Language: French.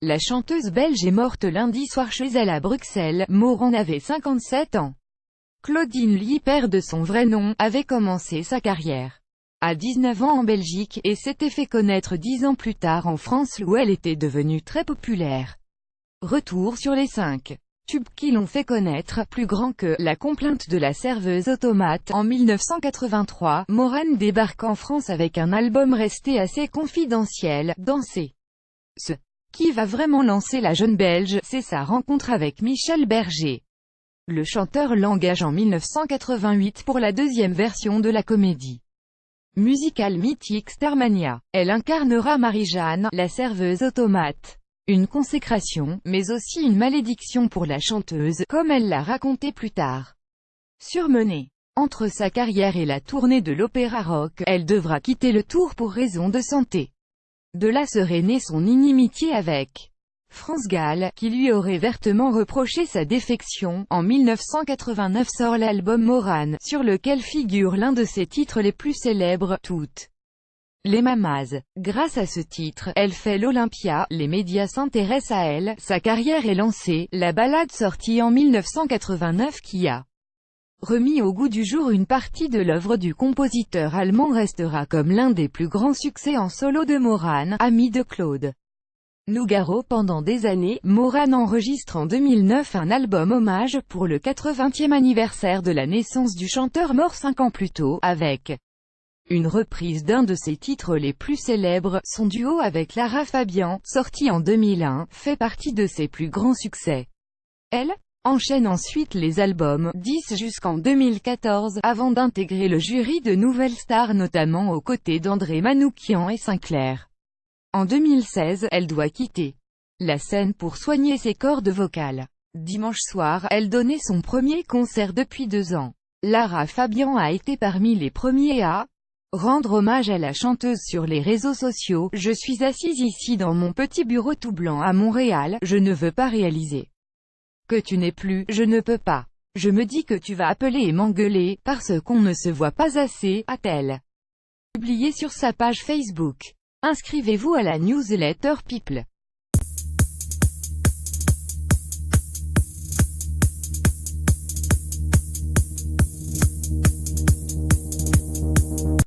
La chanteuse belge est morte lundi soir chez elle à Bruxelles. Moran avait 57 ans. Claudine Liepert, de son vrai nom, avait commencé sa carrière à 19 ans en Belgique, et s'était fait connaître 10 ans plus tard en France où elle était devenue très populaire. Retour sur les 5 tubes qui l'ont fait connaître, plus grand que « La complainte de la serveuse automate » en 1983, Moran débarque en France avec un album resté assez confidentiel. Danser. Ce qui va vraiment lancer la jeune Belge, c'est sa rencontre avec Michel Berger. Le chanteur l'engage en 1988 pour la deuxième version de la comédie musicale mythique Starmania. Elle incarnera Marie-Jeanne, la serveuse automate. Une consécration, mais aussi une malédiction pour la chanteuse, comme elle l'a raconté plus tard. Surmenée entre sa carrière et la tournée de l'opéra rock, elle devra quitter le tour pour raison de santé. De là serait née son inimitié avec France Gall, qui lui aurait vertement reproché sa défection. En 1989 sort l'album Moran, sur lequel figure l'un de ses titres les plus célèbres, Toutes les Mamas. Grâce à ce titre, elle fait l'Olympia, les médias s'intéressent à elle, sa carrière est lancée. La ballade sortie en 1989 qui a remis au goût du jour une partie de l'œuvre du compositeur allemand restera comme l'un des plus grands succès en solo de Moran, ami de Claude Nougaro pendant des années. Moran enregistre en 2009 un album hommage pour le 80e anniversaire de la naissance du chanteur mort 5 ans plus tôt, avec une reprise d'un de ses titres les plus célèbres. Son duo avec Lara Fabian, sorti en 2001, fait partie de ses plus grands succès. Elle enchaîne ensuite les albums 10 jusqu'en 2014, avant d'intégrer le jury de Nouvelle Star, notamment aux côtés d'André Manoukian et Sinclair. En 2016, elle doit quitter la scène pour soigner ses cordes vocales. Dimanche soir, elle donnait son premier concert depuis 2 ans. Lara Fabian a été parmi les premiers à rendre hommage à la chanteuse sur les réseaux sociaux. « Je suis assise ici dans mon petit bureau tout blanc à Montréal, je ne veux pas réaliser que tu n'es plus, je ne peux pas. Je me dis que tu vas appeler et m'engueuler, parce qu'on ne se voit pas assez, a-t-elle publié sur sa page Facebook. Inscrivez-vous à la newsletter People.